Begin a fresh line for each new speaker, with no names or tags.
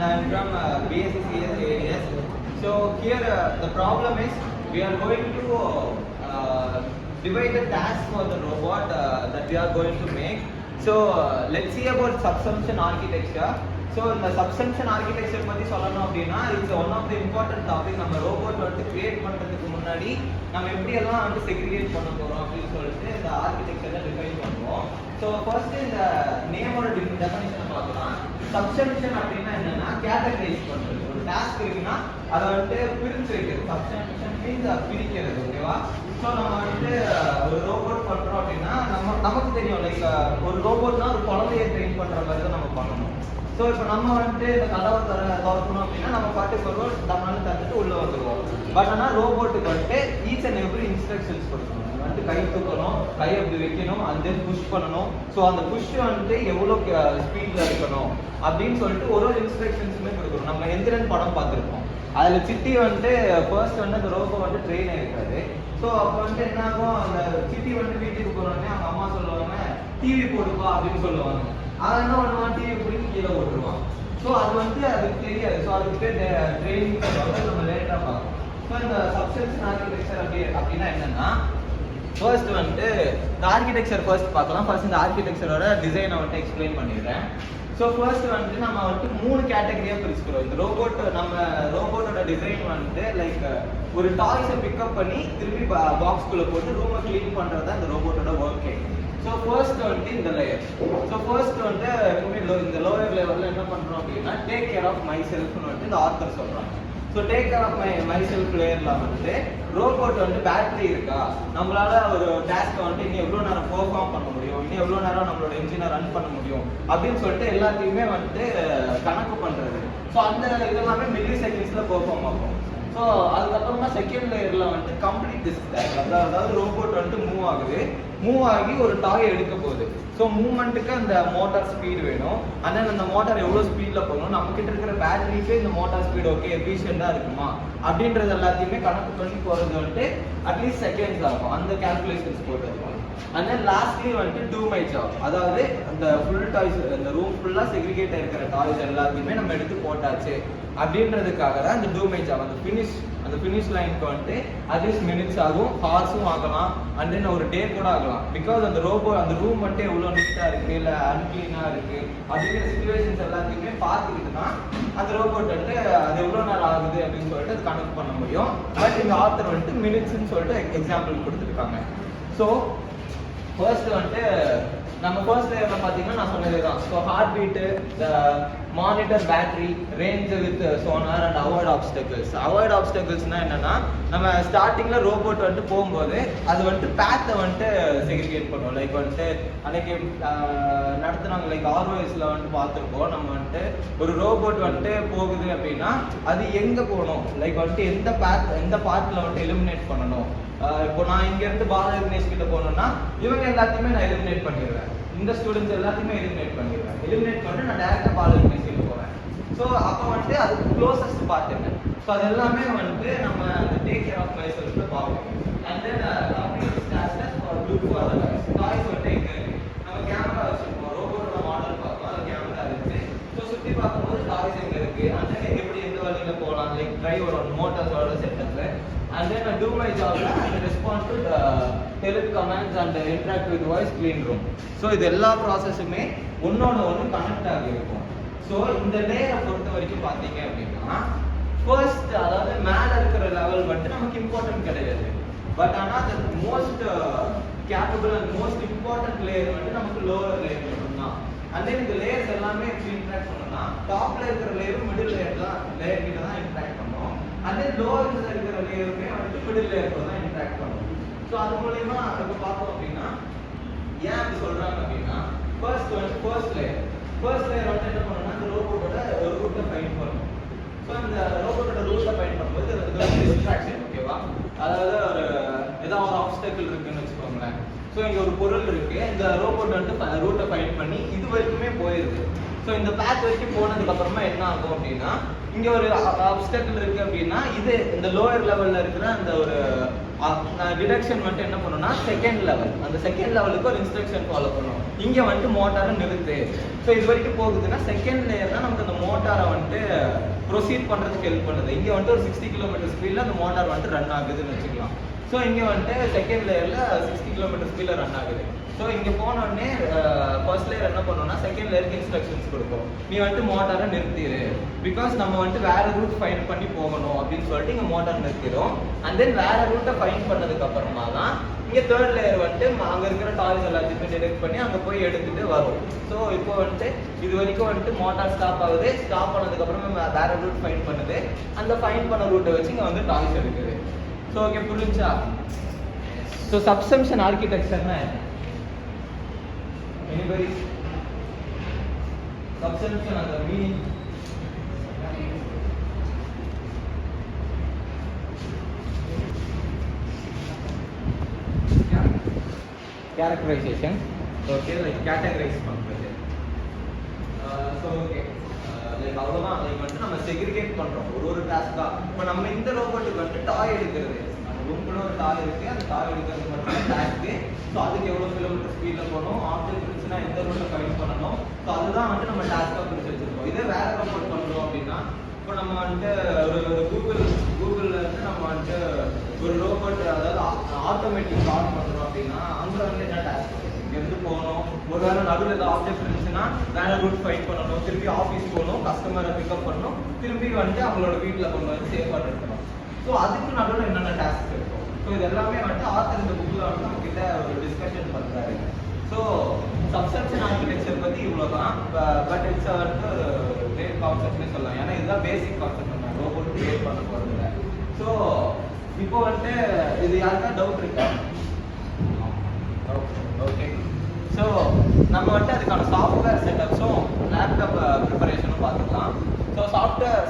I'm from BSc AS. So here the problem is we are going to divide the task for the robot that we are going to make. So let's see about subsumption architecture. So இந்த சப்சம்ஷன் architecture பத்தி சொல்லணும் அப்படின்னா it's one of the important topic. நம்ம robot வந்து create பண்றதுக்கு முன்னாடி நம்ம எப்படி எல்லாம் வந்து செக்ரிகேட் பண்ண போறோம் அப்படின்னு சொல்லிட்டு இந்த ஆர்கிடெக்சரை டிஃபைன் பண்ணுவோம். ஸோ ஃபர்ஸ்ட் இந்த நேமோட டெஃபினிஷன் பார்க்கலாம். சப்சம்ஷன் அப்படின்னா என்னன்னா கேட்டகரைஸ் பண்றது. ஒரு டாஸ்க் இருக்குன்னா அதை வந்து பிரிச்சு வைக்கிறது. சப்சம்ஷன் மீன்ஸ் பிரிக்கிறது. ஓகேவா? ஸோ நம்ம வந்து ஒரு ரோபோட் பண்றோம் அப்படின்னா நமக்கு தெரியும் லைக் ஒரு ரோபோட்னா ஒரு குழந்தைய ட்ரெயின் பண்ற மாதிரி தான் நம்ம பண்ணணும். ஸோ இப்போ நம்ம வந்துட்டு இந்த கதவை திறக்கணும் அப்படின்னா நம்ம பாட்டுக்கு வருவோம், நம்மளால தந்துட்டு உள்ள வந்துடுவோம். பட் ஆனால் ரோபோட்டுக்கு வந்துட்டு ஈச் அண்ட் எவ்ரி இன்ஸ்ட்ரக்ஷன்ஸ் கொடுக்கணும். வந்துட்டு கை தூக்கணும், கை அப்படி வைக்கணும், அந்த புஷ் பண்ணணும். ஸோ அந்த புஷ் வந்துட்டு எவ்வளோ ஸ்பீடில் இருக்கணும் அப்படின்னு சொல்லிட்டு ஒரு இன்ஸ்ட்ரக்ஷன்ஸுமே கொடுக்கணும். நம்ம எந்திரன் படம் பார்த்துருப்போம். அதில் சிட்டி வந்துட்டு ஃபர்ஸ்ட் வந்து அந்த ரோபோ வந்து ட்ரெயின் ஆகிருக்காரு. ஸோ அப்போ வந்துட்டு என்ன ஆகும், அந்த சிட்டி வந்துட்டு வீட்டுக்கு போனோடனே அவங்க அம்மா சொல்லுவாங்க டிவி போடுப்பா அப்படின்னு சொல்லுவாங்க. அவன் என்ன பண்ணுவான், டிவி பிடிச்சி கீழே போட்டுருவான். ஸோ அது வந்து அதுக்கு தெரியாது. ஸோ அதுக்கு ட்ரைனிங் நம்ம லேட்டாக பார்க்கணும். ஸோ இந்த சப்சம்ஷன் ஆர்கிடெக்சர் அப்படின்னா என்னன்னா ஃபர்ஸ்ட் வந்துட்டு இந்த ஆர்கிடெக்சர் ஃபர்ஸ்ட் பார்க்கலாம். ஃபர்ஸ்ட் இந்த ஆர்கிடெக்சரோட டிசைனை வந்துட்டு எக்ஸ்பிளைன் பண்ணிடுறேன். ஸோ ஃபர்ஸ்ட் வந்துட்டு நம்ம வந்துட்டு 3 கேட்டகரியாக பிரிச்சுக்கிறோம். இந்த ரோபோட்டோட டிசைன் வந்துட்டு லைக் ஒரு டாய்ஸை பிக்கப் பண்ணி திருப்பி பாக்ஸ்குள்ளே போட்டு ரூமை க்ளீன் பண்ணுறது தான் இந்த ரோபோட்டோட ஒர்க்கே. ஸோ ஃபர்ஸ்ட் வந்துட்டு இந்த லேயர். ஸோ ஃபர்ஸ்ட் வந்துட்டு எப்பவுமே இந்த லோயர் லெவலில் என்ன பண்ணுறோம் அப்படின்னா டேக் கேர் ஆஃப் மை செல்ஃப்னு வந்துட்டு இந்த ஆத்தர் சொல்கிறாங்க. So take care of myself லேயரில் வந்துட்டு ரோபோட் வந்துட்டு பேட்டரி இருக்கா, நம்மளால ஒரு டாஸ்க்கை வந்துட்டு இன்னும் எவ்வளோ நேரம் பெர்ஃபார்ம் பண்ண முடியும், இன்னும் எவ்வளோ நேரம் நம்மளோட இன்ஜினை ரன் பண்ண முடியும் அப்படின்னு சொல்லிட்டு எல்லாத்தையுமே வந்துட்டு கணக்கு பண்ணுறது. ஸோ அந்த இதெல்லாமே மில்லி செகண்ட்ஸில் பெர்ஃபார்ம் ஆகும். ஸோ அதுக்கப்புறமா செகண்ட் லேயரில் வந்துட்டு கம்ப்ளீட் டிஸ்க், அதாவது ரோபோட் வந்துட்டு மூவ் ஆகி ஒரு டாய் எடுக்க போகுது. ஸோ மூவ்மெண்ட்டுக்கு அந்த மோட்டார் ஸ்பீடு வேணும். ஆனால் அந்த மோட்டார் எவ்வளோ ஸ்பீடில் போகணும், நம்மக்கிட்ட இருக்கிற பேட்டரிக்கே இந்த மோட்டார் ஸ்பீடு ஓகே எஃபிஷியண்டாக இருக்குமா அப்படின்றது எல்லாத்தையுமே கணக்கு பண்ணி போகிறது வந்துட்டு அட்லீஸ்ட் செகண்ட்ஸ் ஆகும். அந்த கேல்குலேஷன்ஸ் போட்டுருக்கோம். அண்ட் தென் லாஸ்ட்லி வந்துட்டு டூ மை ஜாப், அதாவது அந்த ஃபுல் டாய்ஸ், அந்த ரூம் ஃபுல்லாக செக்ரிகேட் இருக்கிற டாய்ஸ் எல்லாத்தையுமே நம்ம எடுத்து போட்டாச்சு அப்படின்றதுக்காக தான் அந்த டூ மை ஜாப். அந்த ஃபினிஷ் லைனுக்கு வந்துட்டு அட்லீஸ்ட் மினிட்ஸ் ஆகும், ஹார்ஸும் ஆகலாம், அண்ட் தென் ஒரு டே கூட ஆகலாம். பிகாஸ் அந்த ரூம் வந்துட்டு எவ்வளோ நீட்டாக இருக்குது இல்லை அன்கிளீனாக இருக்குது அப்படிங்கிற சுச்சுவேஷன்ஸ் எல்லாத்தையுமே பார்த்துக்கிட்டு தான் அந்த ரோபோட் வந்துட்டு அது எவ்வளோ நேரம் ஆகுது அப்படின்னு சொல்லிட்டு அது கனெக்ட் பண்ண முடியும். பட் இந்த ஆத்தர் வந்துட்டு மினிட்ஸ்ன்னு சொல்லிட்டு எக்ஸாம்பிள் கொடுத்துருக்காங்க. ஸோ ஃபர்ஸ்ட் வந்துட்டு நம்ம ஃபர்ஸ்ட் லேயரில் பார்த்தீங்கன்னா நான் சொன்னது தான். So heart beat, monitor, battery, range with sonar and avoid ஆப்ஸ்டக்கிள்ஸ்னால் என்னன்னா நம்ம ஸ்டார்டிங்கில் ரோபோட் வந்துட்டு போகும்போது அது வந்துட்டு பேத்தை வந்துட்டு செக்ரிகேட் பண்ணுவோம். லைக் வந்துட்டு அன்னைக்கு நடத்துனாங்க லைக் ஆர்ஓஎஸில் வந்துட்டு பார்த்துருப்போம். நம்ம வந்துட்டு ஒரு ரோபோட் வந்துட்டு போகுது அப்படின்னா அது எங்கே போகணும், லைக் வந்துட்டு எந்த பார்ட்டில் வந்துட்டு எலிமினேட் பண்ணணும். இப்போ நான் இங்கேருந்து பால விக்னேஷ் கிட்ட போனோம்னா இவங்க எல்லாத்தையுமே நான் எலிமினேட் பண்ணிடுவேன். இந்த ஸ்டூடெண்ட்ஸ் எல்லாத்தையுமே எலிமினேட் பண்ணிட்டு நான் டேரக்டாக பால விக்னேஷ் கிட்ட போகிறேன். ஸோ அப்போ வந்துட்டு அதுக்கு க்ளோசஸ்ட் பார்ட் என்ன, ஸோ அது எல்லாமே வந்துட்டு நம்ம அந்த take care of myself பார்ப்போம். அண்ட் தென் டாய்ஸ் வந்துட்டு எங்கே இருக்கு, நம்ம கேமரா வச்சுருப்போம், ரோபோட்டோட மாடல் பார்ப்போம், அது கேமரா இருக்குது. ஸோ சுற்றி பார்க்கும்போது டாய்ஸ் எங்கே இருக்குது, அந்த எப்படி எந்த வழியில் போகலாம், லைக் டிரைவரோட மோட்டார்ஸோட செட்டப்பில். And then I do my job and respond to the telecommands and interact with voice clean room. So இது எல்லா ப்ராசஸுமே ஒன்னோட ஒன்று கனெக்ட் ஆகிருக்கும். ஸோ இந்த லேயரை பொறுத்த வரைக்கும் பார்த்தீங்க அப்படின்னா ஃபர்ஸ்ட், அதாவது மேலே இருக்கிற லெவல் வந்துட்டு நமக்கு இம்பார்ட்டன்ட் கிடையாது. பட் ஆனால் அந்த most capable and most important layer வந்துட்டு நமக்கு லோவர் லேயர் மட்டும்தான். அண்ட் தென் இந்த லேயர்ஸ் எல்லாமே எப்படி இன்ட்ராக்ட் பண்ணணும்னா டாப்ல இருக்கிற லேயரும் மிடில் லேயர் கிட்ட தான் இன்ட்ராக்ட் பண்ணும். அதே லோவர்ல இருக்கிற லேயருமே வந்துட்டு மிடில் லேயர்ல தான் இன்ட்ராக்ட் பண்ணும். ஸோ அது மூலயமா நம்ம பார்த்தோம் அப்படின்னா ஏன் அப்படி சொல்றாங்க அப்படின்னா ஃபர்ஸ்ட் லேயர் வந்து என்ன பண்ணணும்னா இந்த ரோபோட்டோட ஒரு ரூட்டை ஃபைண்ட் பண்ணணும். ஸோ இந்த ரோபோட்டோட ரூட்டை ஃபைண்ட் பண்ணும்போது அது டிஸ்ட்ராக்ஷன், ஓகேவா? அதாவது ஏதாவது ஒரு ஆப்ஸ்டக்கிள் இருக்குன்னு வச்சுக்கோங்களேன். ஸோ இங்கே ஒரு பொருள் இருக்கு, இந்த ரோபோட் வந்துட்டு ரூட்டை ஃபைண்ட் பண்ணி இது வரைக்குமே போயிருது. ஸோ இந்த பேக் வரைக்கும் போனதுக்கு அப்புறமா என்ன ஆகும் அப்படின்னா இங்க ஒரு அப்டக்கிள் இருக்கு அப்படின்னா இது இந்த லோயர் லெவல்ல இருக்கிற அந்த ஒரு டிடக்ஷன் வந்துட்டு என்ன பண்ணணும்னா செகண்ட் லெவல், அந்த செகண்ட் லெவலுக்கு ஒரு இன்ஸ்ட்ரக்ஷன் ஃபாலோ பண்ணணும். இங்க வந்துட்டு மோட்டாரை நிறுத்து. ஸோ இது வரைக்கும் போகுதுன்னா செகண்ட் லேயர் தான் நமக்கு அந்த மோட்டாரை வந்துட்டு ப்ரொசீட் பண்றதுக்கு ஹெல்ப் பண்ணுது. இங்க வந்துட்டு ஒரு 60 கிலோமீட்டர் ஸ்பீட்ல அந்த மோட்டார் வந்துட்டு ரன் ஆகுதுன்னு வச்சுக்கலாம். ஸோ இங்க வந்துட்டு செகண்ட் லேயர்ல 60 கிலோமீட்டர் ஸ்பீட்ல ரன் ஆகுது. ஸோ இங்க போனோடனே ஃபர்ஸ்ட் லேயர் என்ன பண்ணோம்னா செகண்ட் லேயருக்கு இன்ஸ்ட்ரக்ஷன்ஸ் கொடுக்கும். நீ வந்துட்டு மோட்டாரை நிறுத்திடு, பிகாஸ் நம்ம வந்துட்டு வேற ரூட் ஃபைண்ட் பண்ணி போகணும் அப்படின்னு சொல்லிட்டு இங்க மோட்டார் நிறுத்திடும். அண்ட் தென் வேற ரூட்டை ஃபைண்ட் பண்ணதுக்கு அப்புறமா தான் இங்க தேர்ட் லேயர் வந்துட்டு அங்க இருக்கிற டாய்ஸ் எல்லாத்தையுமே டிடெக்ட் பண்ணி அங்க போய் எடுத்துட்டு வரும். ஸோ இப்போ வந்துட்டு இது வரைக்கும் வந்துட்டு மோட்டார் ஸ்டாப் ஆகுது. ஸ்டாப் பண்ணதுக்கு அப்புறமா வேற ரூட் ஃபைண்ட் பண்ணுது. அந்த ஃபைண்ட் பண்ண ரூட்டை வச்சு இங்க வந்து டாய்ஸ் எடுக்குது. ஸோ ஓகே, புரிஞ்சா? ஸோ சப்சம்ஷன் ஆர்கிடெக்சர்னா anybody? Subsumption and the meaning. Characterization. Okay, like categorize பண்றது. So okay. லைக் அவ்வளவுதான். லைக் வந்து நம்ம செக்ரிகேட் பண்றோம் ஒரு டாஸ்கா. இப்போ நம்ம இந்த ரோபோட்டுக்கு வந்து டாய் எடுக்கிறது, நம்ம ரூம்குள்ள ஒரு டாய் இருக்கு, அந்த டாய் எடுக்கிறது மட்டும் டாஸ்க். ஸோ அதுக்கு எவ்வளோ கிலோமீட்டர் ஸ்பீடில் போகணும், ஆப்ஜெக்ட் இருந்துச்சுன்னா எந்த ரூட்டில் ஃபைண்ட் பண்ணணும். ஸோ அதுதான் வந்து நம்ம டாஸ்க்காக பிரிச்சு வச்சிருக்கோம். இதே வேற ரோபோட் பண்ணுறோம் அப்படின்னா, இப்போ நம்ம வந்துட்டு ஒரு கூகுளில் இருந்து நம்ம வந்துட்டு ஒரு ரோபோட், அதாவது ஆட்டோமேட்டிக் கால் பண்ணுறோம் அப்படின்னா அங்கே வந்து என்ன டாஸ்க் இங்கேருந்து போகணும், ஒரு வேளை நடுவில் ஏதாவது ஆப்ஜெக்ட் இருந்துச்சுன்னா வேற ரூட் ஃபைண்ட் பண்ணணும், திருப்பி ஆஃபீஸ் போகணும், கஸ்டமரை பிக்கப் பண்ணணும், திருப்பி வந்துட்டு அவங்களோட வீட்டில் கொண்டு வந்து சேஃபாக இருக்கணும். ஸோ அதுக்கு நடுவில் என்னென்ன டாஸ்க் இருக்கும். ஸோ இது எல்லாமே வந்துட்டு ஆத்தர் இந்த புக்கில் வந்து நம்ம கிட்ட ஒரு டிஸ்கஷன் பண்ணுறாரு. ஸோ சப்சம்ஷன் ஆர்கிடெக்சர் பற்றி இவ்வளோ தான். பட் இட்ஸ் வந்துட்டு ஒரு கிரேட் கான்செப்ட்னே சொல்லலாம். ஏன்னா இதுதான் பேசிக் கான்செப்ட், நம்ம ரோபோட் கிரியேட் பண்ண போகிறதில்ல. ஸோ இப்போ வந்துட்டு இது யாருக்கா டவுட் இருக்கா? ஓகே. ஸோ நம்ம வந்துட்டு அதுக்கான சாஃப்ட்வேர் செட்டப்ஸும் லேப்டாப் ப்ரிப்பரேஷனும் பார்த்துக்கலாம். So software